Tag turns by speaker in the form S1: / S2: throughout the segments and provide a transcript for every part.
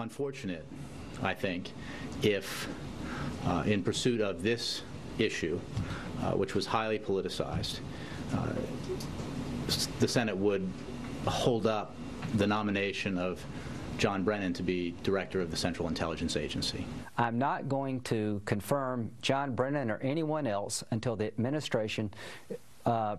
S1: unfortunate, I think, if in pursuit of this issue, which was highly politicized, the Senate would hold up the nomination of John Brennan to be director of the Central Intelligence Agency.
S2: I'm not going to confirm John Brennan or anyone else until the administration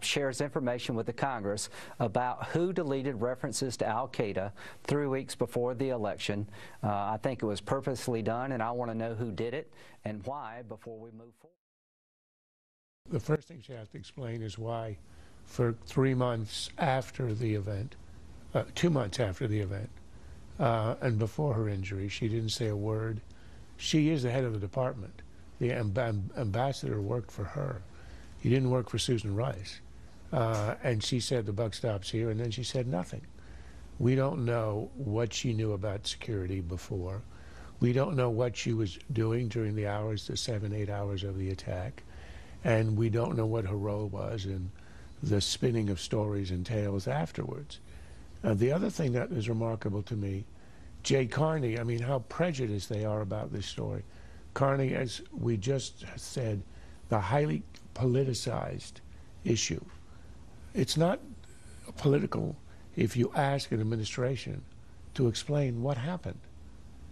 S2: shares information with the Congress about who deleted references to al-Qaeda 3 weeks before the election. I think it was purposely done, and I want to know who did it and why before we move forward.
S3: The first thing she has to explain is why, for 3 months after the event, 2 months after the event, and before her injury, she didn't say a word. She is the head of the department. The ambassador worked for her. He didn't work for Susan Rice. And she said the buck stops here, and then she said nothing. We don't know what she knew about security before. We don't know what she was doing during the hours, the 7, 8 hours of the attack. And we don't know what her role was in the spinning of stories and tales afterwards. The other thing that is remarkable to me, Jay Carney, I mean, how prejudiced they are about this story. Carney, as we just said, the highly politicized issue. It's not political if you ask an administration to explain what happened.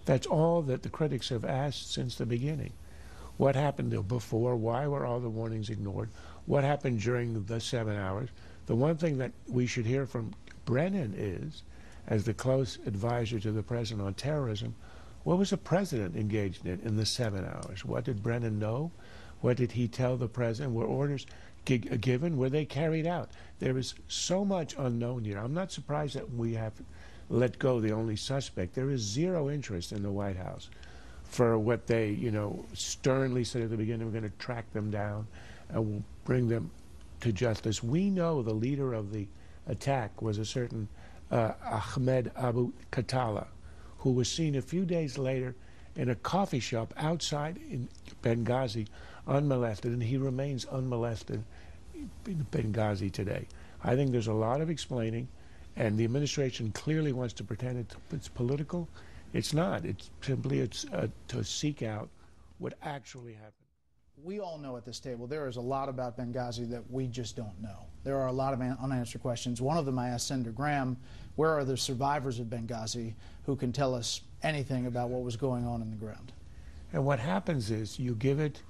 S3: That's all that the critics have asked since the beginning. What happened before? Why were all the warnings ignored? What happened during the 7 hours? The one thing that we should hear from Brennan is, as the close advisor to the president on terrorism, what was the president engaged in the 7 hours? What did Brennan know? What did he tell the president? Were orders given? Were they carried out? There is so much unknown here. I'm not surprised that we have let go the only suspect. There is zero interest in the White House for what they, sternly said at the beginning, we're going to track them down and we'll bring them to justice. We know the leader of the attack was a certain Ahmed Abu Khattala, who was seen a few days later in a coffee shop outside in Benghazi, unmolested, and he remains unmolested in Benghazi today. I think there's a lot of explaining, and the administration clearly wants to pretend it's political. It's not. It's simply to seek out what actually happened.
S4: We all know at this table there is a lot about Benghazi that we just don't know. There are a lot of unanswered questions. One of them I asked Senator Graham, where are the survivors of Benghazi who can tell us anything about what was going on in the ground?
S3: And what happens is you give it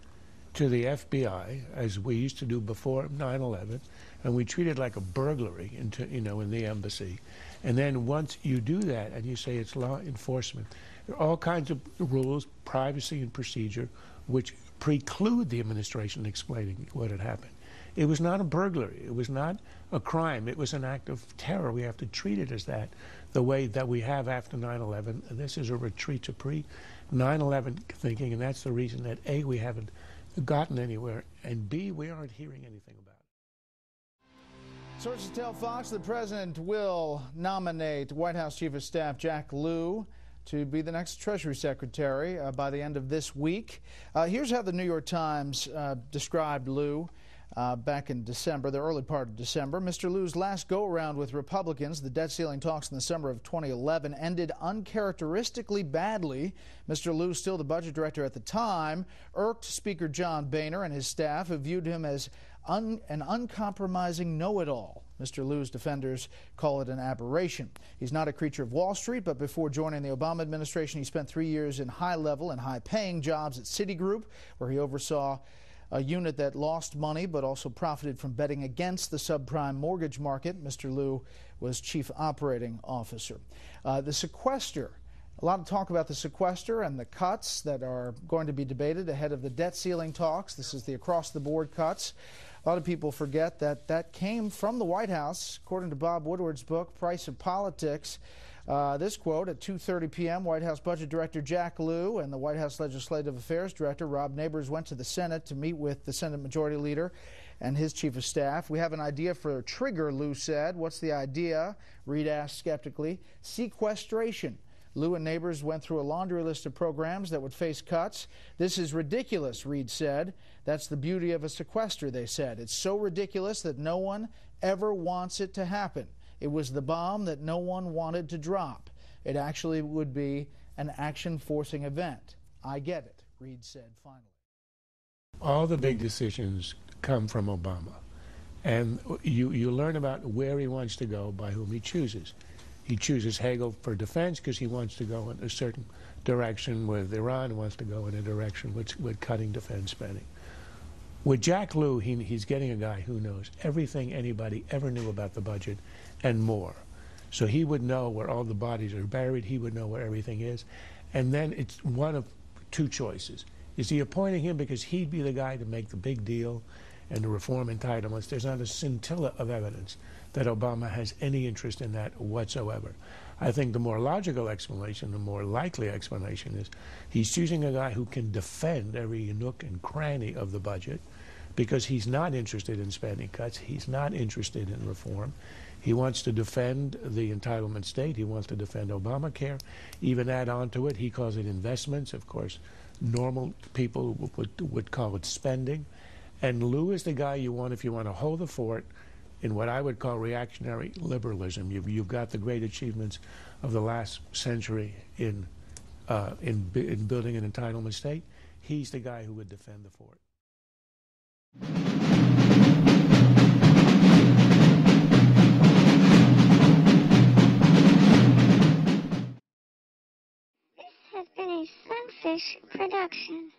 S3: to the FBI, as we used to do before 9/11, and we treat it like a burglary in the embassy. And then once you do that and you say it's law enforcement, there are all kinds of rules, privacy and procedure, which preclude the administration explaining what had happened. It was not a burglary. It was not a crime. It was an act of terror. We have to treat it as that, the way that we have after 9/11. And this is a retreat to pre-9/11 thinking, and that's the reason that A, we haven't gotten anywhere, and B, we aren't hearing anything about it.
S4: Sources tell Fox the president will nominate White House Chief of Staff Jack Lew to be the next Treasury Secretary by the end of this week. Here's how the New York Times described Lew back in December, the early part of December. Mr. Lew's last go-around with Republicans, the debt ceiling talks in the summer of 2011, ended uncharacteristically badly. Mr. Lew, still the budget director at the time, irked Speaker John Boehner and his staff, who viewed him as an uncompromising know-it-all. Mr. Lew's defenders call it an aberration. He's not a creature of Wall Street, but before joining the Obama administration, he spent 3 years in high-level and high-paying jobs at Citigroup, where he oversaw a unit that lost money but also profited from betting against the subprime mortgage market. Mr. Lew was chief operating officer. The sequester, a lot of talk about the sequester and the cuts that are going to be debated ahead of the debt ceiling talks. This is the across-the-board cuts. A lot of people forget that that came from the White House, according to Bob Woodward's book, Price of Politics. This quote, at 2:30 p.m., White House Budget Director Jack Lew and the White House Legislative Affairs Director Rob Neighbors went to the Senate to meet with the Senate Majority Leader and his Chief of Staff. We have an idea for a trigger, Lew said. What's the idea? Reid asked skeptically. Sequestration. Lew and Neighbors went through a laundry list of programs that would face cuts. This is ridiculous, Reid said. That's the beauty of a sequester, they said. It's so ridiculous that no one ever wants it to happen. It was the bomb that no one wanted to drop. It actually would be an action-forcing event. I get it, Reid said finally.
S3: All the big decisions come from Obama. And you learn about where he wants to go by whom he chooses. He chooses Hagel for defense because he wants to go in a certain direction with Iran, wants to go in a direction with cutting defense spending. With Jack Lew, he's getting a guy who knows everything anybody ever knew about the budget and more. So he would know where all the bodies are buried, he would know where everything is. And then it's one of two choices. Is he appointing him because he'd be the guy to make the big deal and to reform entitlements? There's not a scintilla of evidence that Obama has any interest in that whatsoever. I think the more logical explanation, the more likely explanation is he's choosing a guy who can defend every nook and cranny of the budget because he's not interested in spending cuts. He's not interested in reform. He wants to defend the entitlement state. He wants to defend Obamacare, even add on to it. He calls it investments. Of course, normal people would call it spending. And Lew is the guy you want if you want to hold the fort in what I would call reactionary liberalism. You've got the great achievements of the last century in building an entitlement state. He's the guy who would defend the fort.
S5: This has been a Sunfish production.